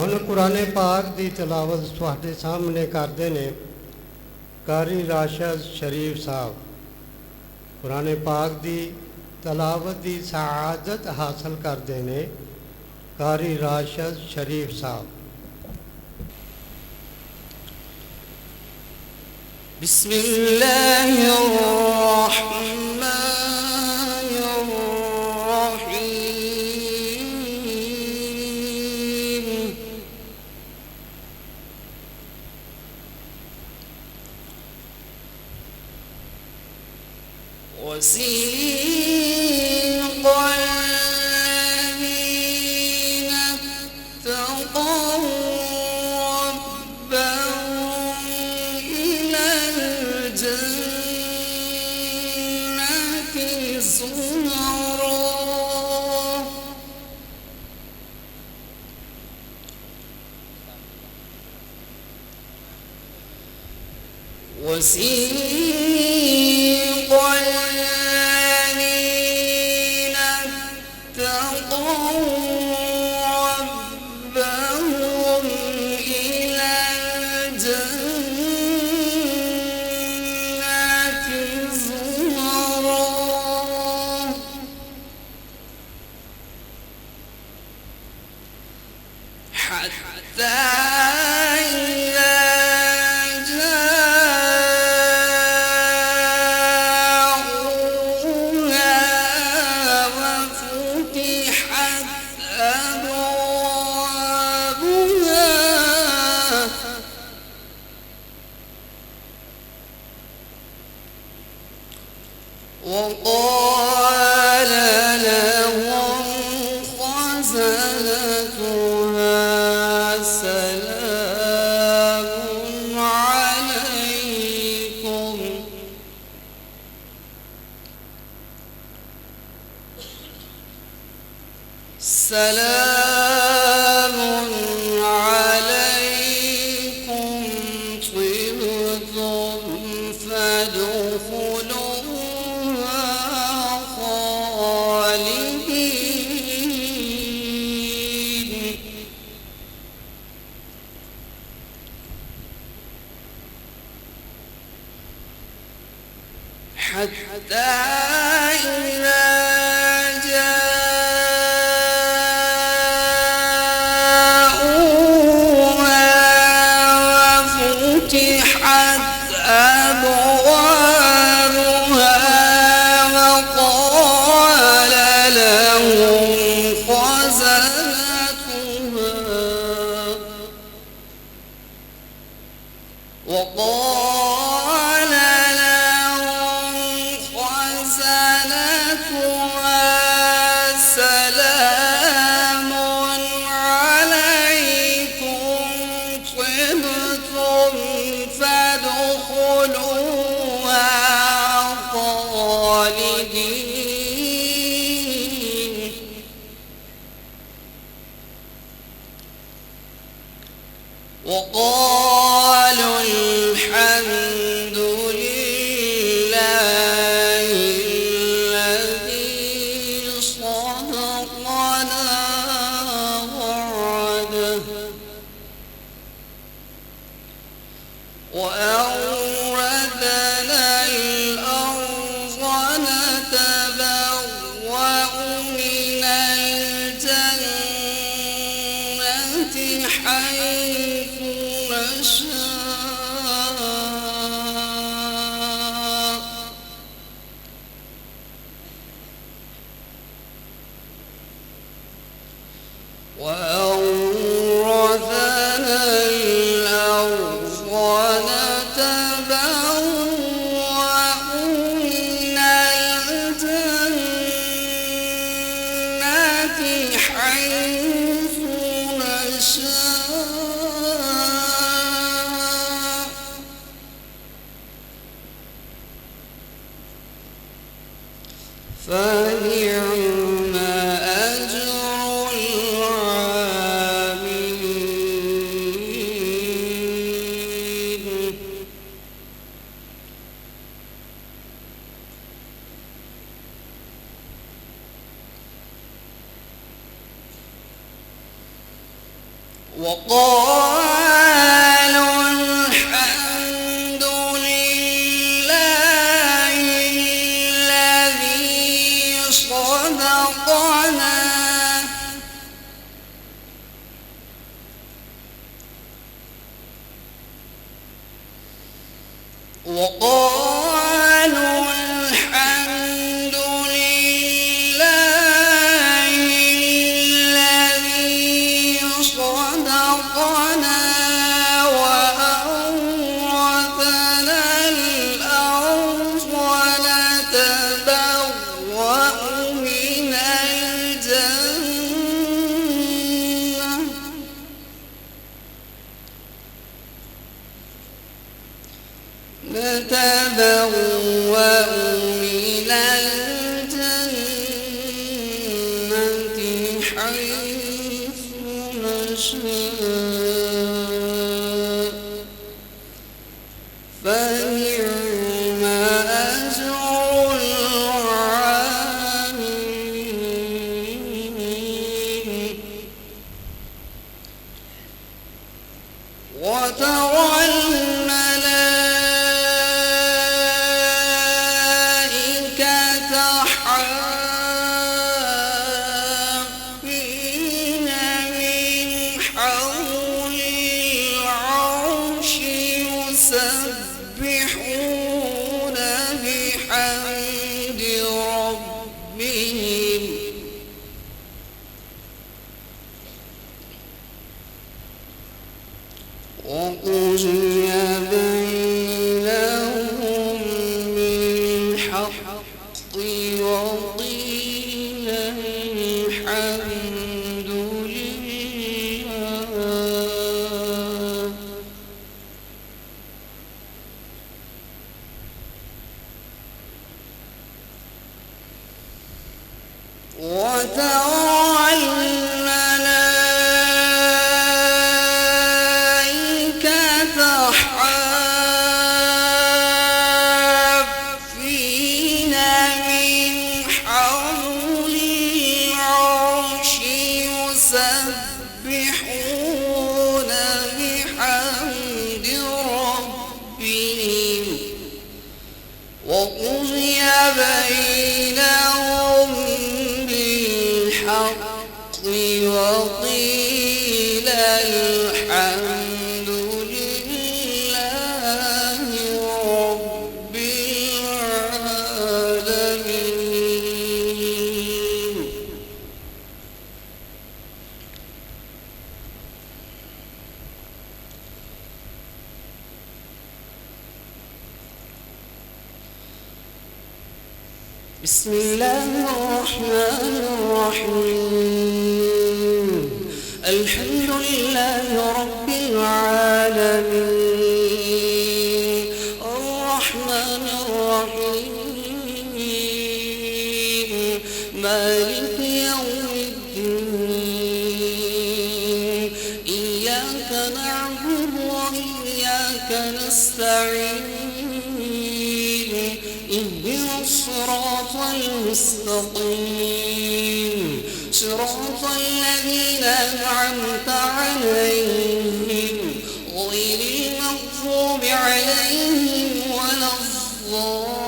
ਹੁਣ ਕੁਰਾਨ ਪਾਕ ਦੀ ਤਲਾਵਤ ਤੁਹਾਡੇ ਸਾਹਮਣੇ ਕਰਦੇ ਨੇ ਕਾਰੀ ਰਾਸ਼ਦ ਸ਼ਰੀਫ ਸਾਹਿਬ। ਕੁਰਾਨ ਪਾਕ ਦੀ ਤਲਾਵਤ ਦੀ ਸਆਦਤ ਹਾਸਲ ਕਰਦੇ ਨੇ ਕਾਰੀ ਰਾਸ਼ਦ ਸ਼ਰੀਫ ਸਾਹਿਬ। बिस्मिल्लाहिर्रहमानिर्रहीम। وسيق الذين اتقوا ربهم إلى الجنة زمرا وسيق الذين اتقوا ربهم إلى الجنة زمرا حتى إذا جاءوها وفتحت أبوابها وقال لهم خزنتها سلام عليكم سلام عليكم طبتم فادخلوها خالدين حتى إذا جاءوها وفتحت أبوابها وقال لهم خزنتها سلام عليكم طبتم فادخلوها خالدين وقالوا الحمد لله الذي صدقنا وعده وأورثنا الأرض نتبوأ من الجنة حيث نشاء وأورثنا الأرض نتبوأ من الجنة حيث نشاء فنعم أجر العاملين وقالوا الحمد لله الذي صدقنا وأورثنا الأرض ونتبوأ من الجنة حيث نشاء فنعم أجر العاملين وترى الملائكة حافين من حول العرش يسبحون بحمد ربهم وقضي بينهم بالحق وقيل الحمد لله وترى الملائكة حافين من حول العرش يسبحون بحمد ربهم وقضي بينهم بالحق وقيل الحمد لله رب العالمين بسم الله الرحمن الرحيم الحمد لله رب العالمين الرحمن الرحيم مالك يوم الدين إياك نعبد وإياك نستعين اهدنا الصراط المستقيم صراط الذين أنعمت عليهم غير المغضوب عليهم ولا الضالين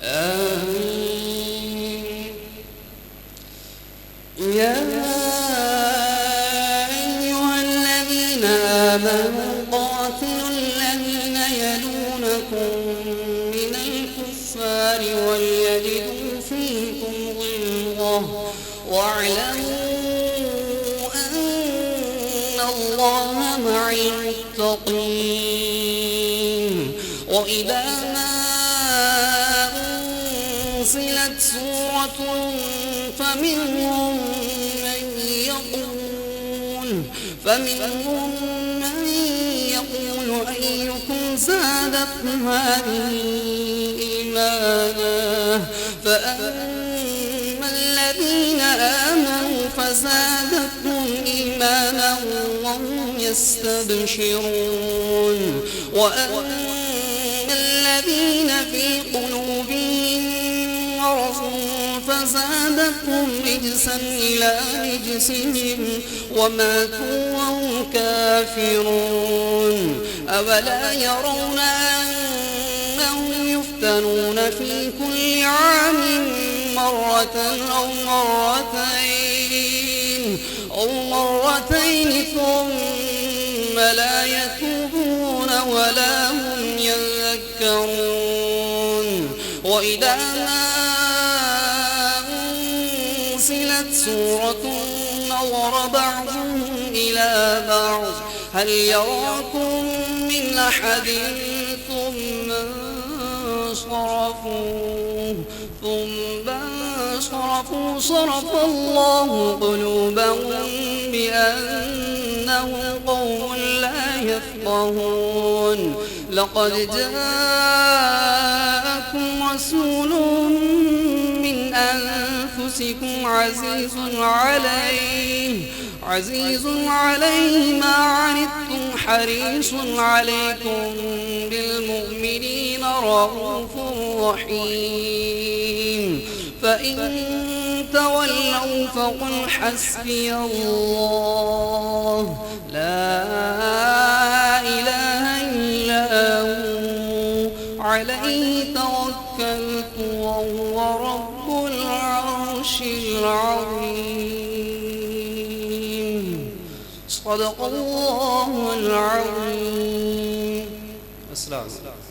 آمين يا آمنوا قاتلوا الذين يلونكم من الكفار وليجدوا فيكم غلظة واعلموا أن الله مع المتقين وإذا ما أنزلت سورة فمنهم من يقول أيكم زادتكم هذه إيمانا فأما الذين آمنوا فزادتهم إيمانا وهم يستبشرون وأما الذين في قلوبهم مرض فزادتهم رجسا إلى رجسهم وماتوا وهم كافرون أولا يرون أنهم يفتنون في كل عام مرة أو مرتين ثم لا يتوبون ولا هم يذكرون وإذا ما أنزلت سورة نظر بعضهم إلى بعض هل يراكم من أحد ثم انصرفوا صرف الله قلوبهم بأنهم قوم لا يفقهون لقد جاءكم رسول من أنفسكم عزيز عليه ما عنتم حريص عليكم بالمؤمنين رؤوف رحيم فإن تولوا فقل حسبي الله لا إله إلا هو عليه توكلت وهو رب العرش العظيم صدق الله العظيم. السلام عليكم.